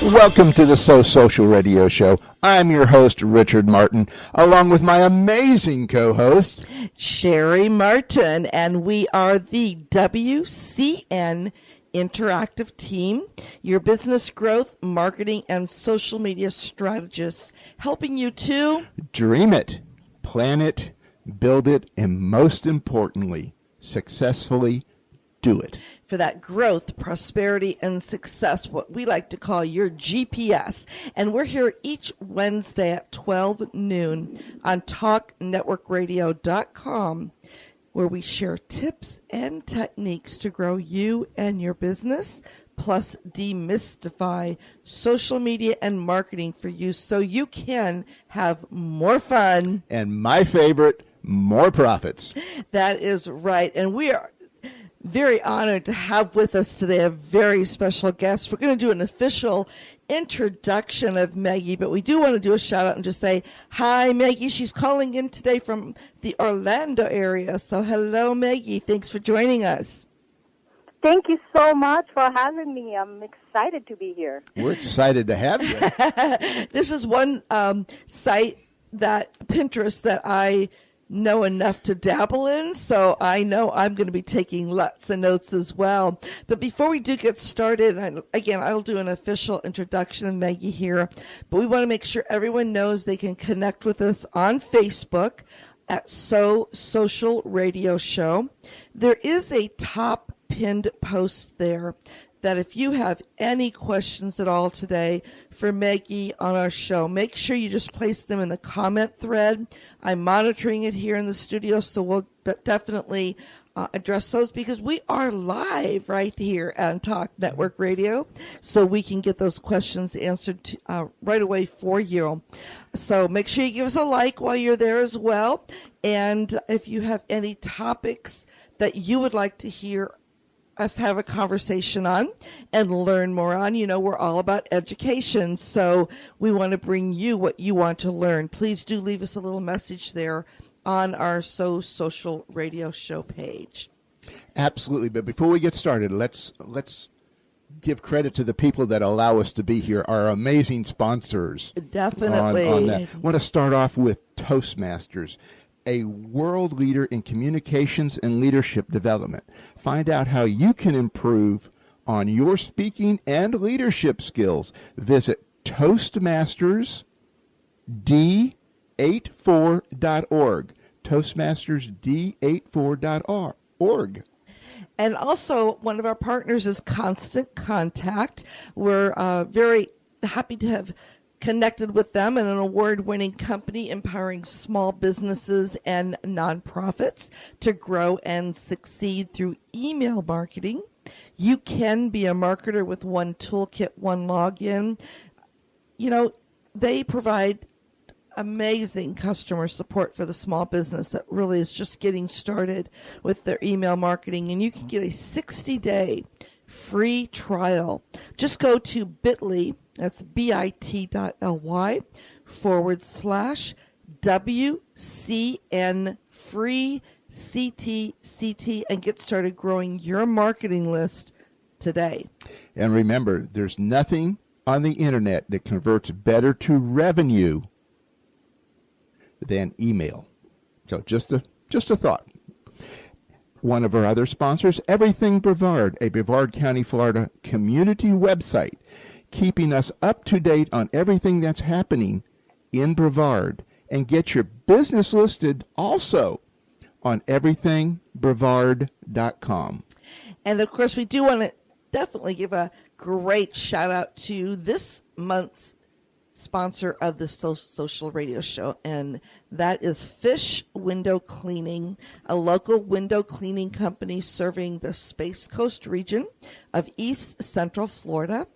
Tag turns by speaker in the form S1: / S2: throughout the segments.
S1: Welcome to the So Social Radio Show. I'm your host, Richard Martin, along with my amazing co-host,
S2: cheri-Martin, and we are the WCN Interactive Team, your business growth, marketing, and social media strategists, helping you to
S1: dream it, plan it, build it, and most importantly, successfully do it.
S2: For that growth, prosperity, and success, what we like to call your GPS. And we're here each Wednesday at 12 noon on TalkNetworkRadio.com, where we share tips and techniques to grow you and your business, plus demystify social media and marketing for you so you can have more fun.
S1: And my favorite, more profits.
S2: That is right. And we are very honored to have with us today a very special guest. We're going to do an official introduction of Maggie, but we do want to do a shout out and just say, hi, Maggie. She's calling in today from the Orlando area. So hello, Maggie. Thanks for joining us.
S3: Thank you so much for having me. I'm excited to be here.
S1: We're excited to have you.
S2: This is one site, that Pinterest, that I know enough to dabble in, so I know I'm going to be taking lots of notes as well. But before we do get started, I'll do an official introduction of Maggie here, but we want to make sure everyone knows they can connect with us on Facebook at So Social Radio Show. There is a top pinned post there that if you have any questions at all today for Maggie on our show, make sure you just place them in the comment thread. I'm monitoring it here in the studio, so we'll definitely address those because we are live right here on Talk Network Radio, so we can get those questions answered right away for you. So make sure you give us a like while you're there as well. And if you have any topics that you would like to hear us have a conversation on and learn more on. You know, we're all about education, so we want to bring you what you want to learn. Please do leave us a little message there on our So Social Radio Show page.
S1: Absolutely, but before we get started, let's give credit to the people that allow us to be here, our amazing sponsors.
S2: Definitely.
S1: On that. I want to start off with Toastmasters, a world leader in communications and leadership development. Find out how you can improve on your speaking and leadership skills. Visit toastmastersd84.org. toastmastersd84.org.
S2: And also, one of our partners is Constant Contact. We're very happy to have connected with them, and an award-winning company empowering small businesses and nonprofits to grow and succeed through email marketing. You can be a marketer with one toolkit, one login. You know, they provide amazing customer support for the small business that really is just getting started with their email marketing, and you can get a 60-day free trial. Just go to bit.ly, that's bit.ly/WCN free CT, and get started growing your marketing list today.
S1: And remember, there's nothing on the internet that converts better to revenue than email. So just a thought. One of our other sponsors, Everything Brevard, a Brevard County, Florida community website, keeping us up to date on everything that's happening in Brevard. And get your business listed also on everythingbrevard.com.
S2: And of course, we do want to definitely give a great shout out to this month's sponsor of the Social Radio Show, and that is Fish Window Cleaning, a local window cleaning company serving the Space Coast region of East Central Florida.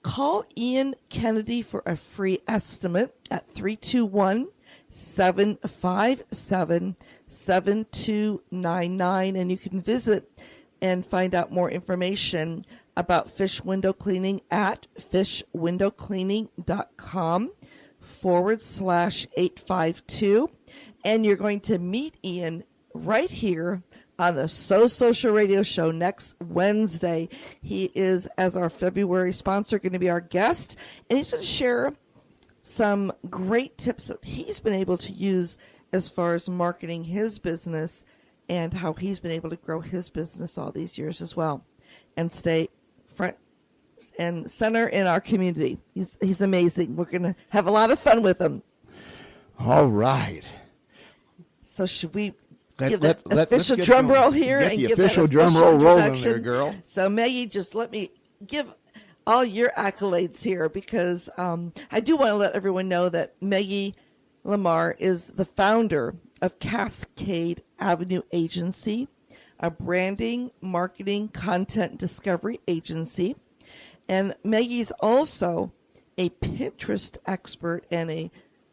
S2: Call Ian Kennedy for a free estimate at 321-757-7299, and you can visit and find out more information about Fish Window Cleaning at fishwindowcleaning.com/852. And you're going to meet Ian right here on the So Social Radio Show next Wednesday. He is, as our February sponsor, going to be our guest, and he's going to share some great tips that he's been able to use as far as marketing his business and how he's been able to grow his business all these years as well and stay front and center in our community. He's amazing. We're going to have a lot of fun with him.
S1: All right.
S2: So should we give the official drum roll here?
S1: Get
S2: and
S1: the
S2: give
S1: official
S2: that
S1: drum roll rolling there, girl.
S2: So Maggie, just let me give all your accolades here, because I do want to let everyone know that Maggie Lamar is the founder of Cascade Avenue Agency, a branding, marketing, content discovery agency. And Maggie's also a Pinterest expert and a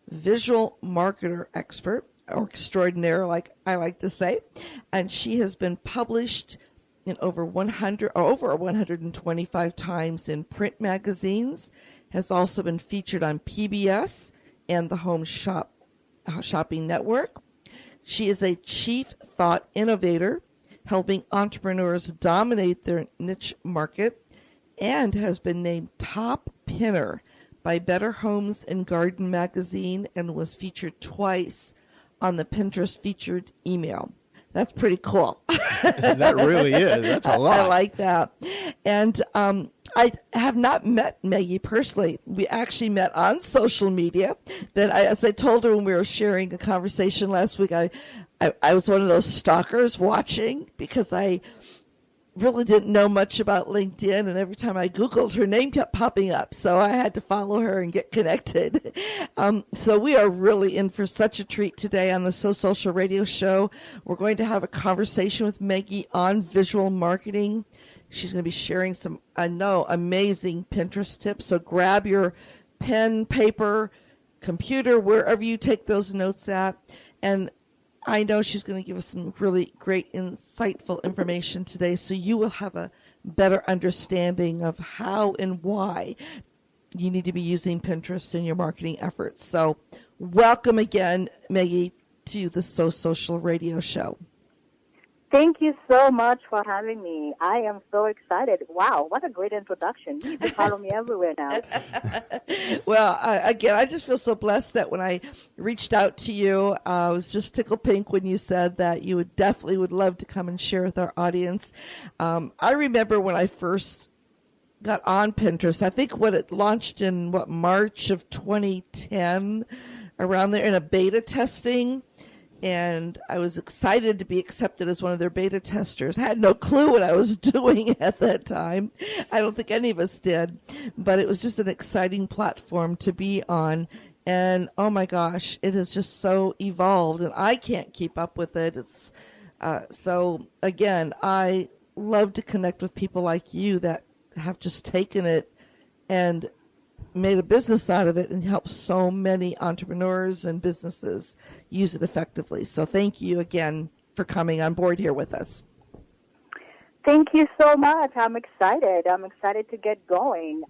S2: visual marketer expert, or extraordinaire, like I like to say. And she has been published in over 125 times in print magazines, has also been featured on PBS and the Home Shopping Network. She is a chief thought innovator, helping entrepreneurs dominate their niche market, and has been named top pinner by Better Homes and Garden magazine and was featured twice on the Pinterest featured email. That's pretty cool.
S1: That really is. That's a lot.
S2: I like that. And I have not met Maggie personally. We actually met on social media. But as I told her when we were sharing a conversation last week, I was one of those stalkers watching, because I really didn't know much about LinkedIn, and every time I Googled, her name kept popping up. So I had to follow her and get connected. So we are really in for such a treat today on the So Social Radio Show. We're going to have a conversation with Maggie on visual marketing. She's going to be sharing some, I know, amazing Pinterest tips. So grab your pen, paper, computer, wherever you take those notes at. And I know she's going to give us some really great, insightful information today, so you will have a better understanding of how and why you need to be using Pinterest in your marketing efforts. So welcome again, Maggie, to the So Social Radio Show.
S3: Thank you so much for having me. I am so excited. Wow, what a great introduction. You can follow me everywhere now.
S2: Well, again, I just feel so blessed that when I reached out to you, I was just tickled pink when you said that you would love to come and share with our audience. I remember when I first got on Pinterest, I think when it launched in March of 2010, around there in a beta testing. And I was excited to be accepted as one of their beta testers. I had no clue what I was doing at that time. I don't think any of us did. But it was just an exciting platform to be on. And, oh, my gosh, it has just so evolved. And I can't keep up with it. It's so, again, I love to connect with people like you that have just taken it and made a business out of it and helped so many entrepreneurs and businesses use it effectively. So thank you again for coming on board here with us.
S3: Thank you so much. I'm excited. I'm excited to get going.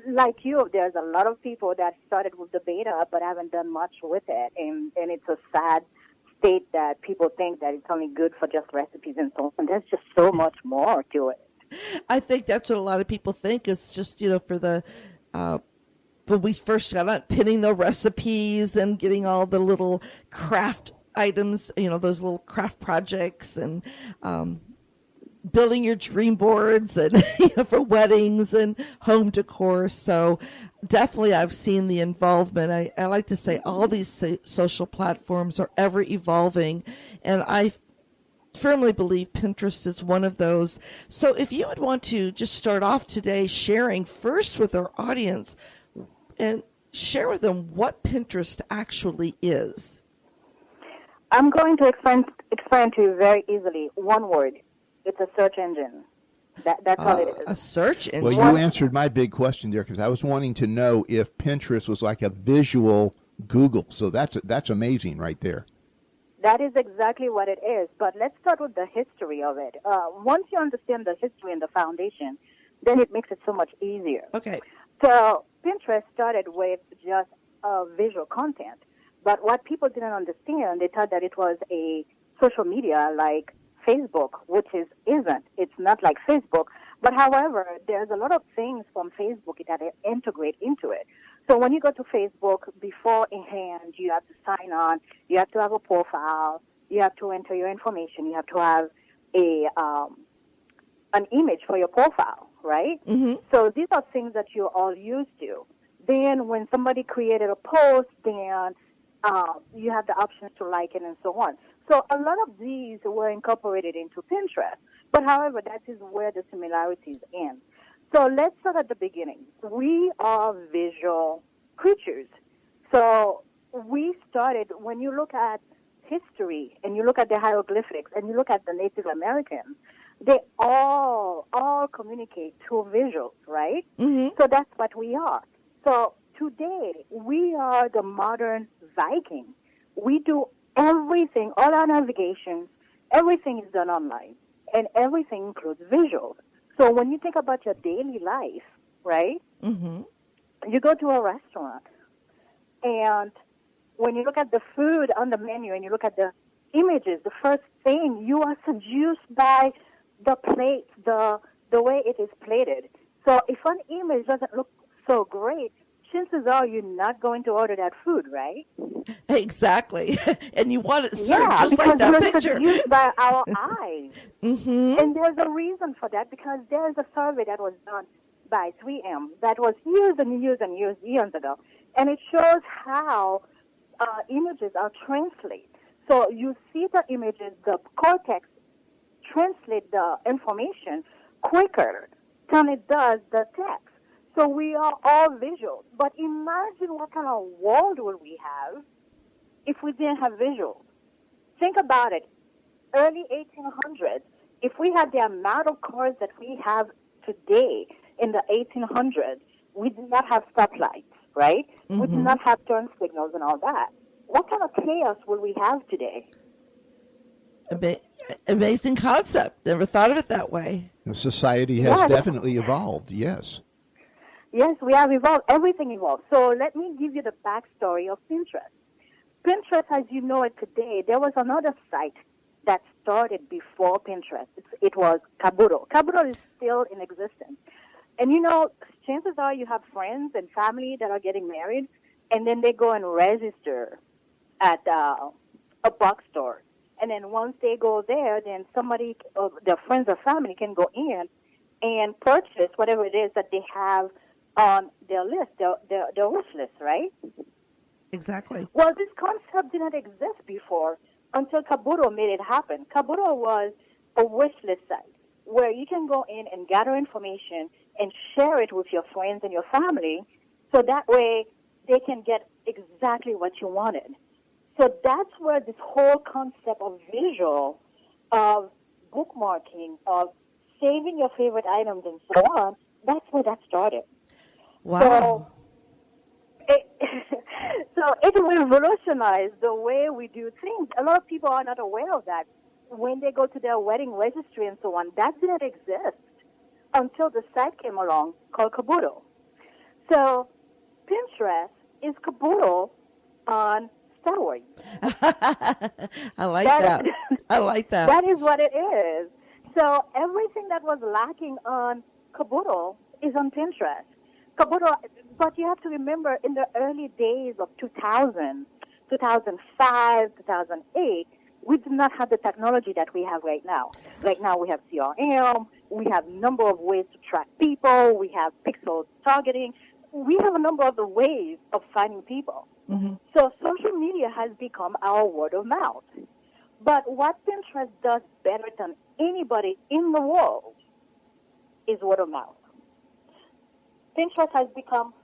S3: Like you, there's a lot of people that started with the beta but haven't done much with it. And it's a sad state that people think that it's only good for just recipes and so on. There's just so much more to it.
S2: I think that's what a lot of people think. It's just, for the, when we first got on, pinning the recipes and getting all the little craft items, those little craft projects and building your dream boards and for weddings and home decor. So definitely I've seen the involvement. I like to say all these social platforms are ever evolving, and I firmly believe Pinterest is one of those. So if you would want to just start off today sharing first with our audience and share with them what Pinterest actually is.
S3: I'm going to explain to you very easily. One word. It's a search engine. That's all it is.
S2: A search engine?
S1: Well, you answered my big question there, because I was wanting to know if Pinterest was like a visual Google. So that's amazing right there.
S3: That is exactly what it is. But let's start with the history of it. Once you understand the history and the foundation, then it makes it so much easier.
S2: Okay.
S3: So Pinterest started with just visual content. But what people didn't understand, they thought that it was a social media like Facebook, which isn't. It's not like Facebook. But however, there's a lot of things from Facebook that integrate into it. So when you go to Facebook, beforehand, you have to sign on. You have to have a profile. You have to enter your information. You have to have an image for your profile, right?
S2: Mm-hmm.
S3: So these are things that you're all used to. Then when somebody created a post, then you have the options to like it and so on. So a lot of these were incorporated into Pinterest. But however, that is where the similarities end. So let's start at the beginning. We are visual creatures. So we started, when you look at history and you look at the hieroglyphics and you look at the Native Americans, they all communicate through visuals, right?
S2: Mm-hmm.
S3: So that's what we are. So today, we are the modern Viking. We do everything, all our navigations, everything is done online, and everything includes visuals. So when you think about your daily life, right,
S2: Mm-hmm.
S3: you go to a restaurant, and when you look at the food on the menu and you look at the images, the first thing, you are seduced by the plate, the way it is plated. So if an image doesn't look so great, chances are you're not going to order that food, right?
S2: Exactly. And you want it served
S3: Yeah,
S2: just
S3: because
S2: like that
S3: we're
S2: picture.
S3: seduced by our eyes.
S2: Mm-hmm.
S3: And there's a reason for that, because there's a survey that was done by 3M that was years and years and years ago. And it shows how images are translated. So you see the images, the cortex translate the information quicker than it does the text. So we are all visual. But imagine what kind of world would we have if we didn't have visuals. Think about it. Early 1800s, if we had the amount of cars that we have today in the 1800s, we did not have stoplights, right? We did not have turn signals and all that. What kind of chaos would we have today?
S2: Amazing concept. Never thought of it that way.
S1: Society has
S3: Yes.
S1: definitely evolved, yes.
S3: Yes, we have evolved. Everything evolved. So let me give you the backstory of Pinterest. Pinterest, as you know it today, there was another site that started before Pinterest. It was Kabuto. Kabuto is still in existence. And you know, chances are you have friends and family that are getting married, and then they go and register at a bookstore. And then once they go there, then somebody, their friends or family can go in and purchase whatever it is that they have on their list, their wish list, right?
S2: Exactly.
S3: Well, this concept didn't exist before until Kabuto made it happen. Kabuto was a wish list site where you can go in and gather information and share it with your friends and your family, so that way they can get exactly what you wanted. So that's where this whole concept of visual, of bookmarking, of saving your favorite items and so on, that's where that started.
S2: Wow.
S3: So it revolutionized the way we do things. A lot of people are not aware of that. When they go to their wedding registry and so on, that didn't exist until the site came along called Kabuto. So Pinterest is Kabuto on steroids.
S2: I like that. I like that.
S3: That is what it is. So everything that was lacking on Kabuto is on Pinterest. Kabuto, but you have to remember, in the early days of 2000, 2005, 2008, we did not have the technology that we have right now. Right now we have CRM, we have a number of ways to track people, we have pixel targeting, we have a number of the ways of finding people.
S2: Mm-hmm.
S3: So social media has become our word of mouth. But what Pinterest does better than anybody in the world is word of mouth. Pinterest has become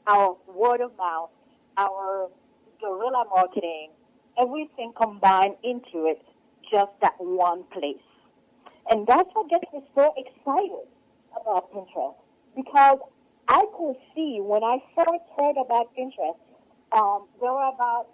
S3: our word of mouth, our guerrilla marketing, everything combined into it, just that one place. And that's what gets me so excited about Pinterest, because I could see when I first heard about Pinterest, there were about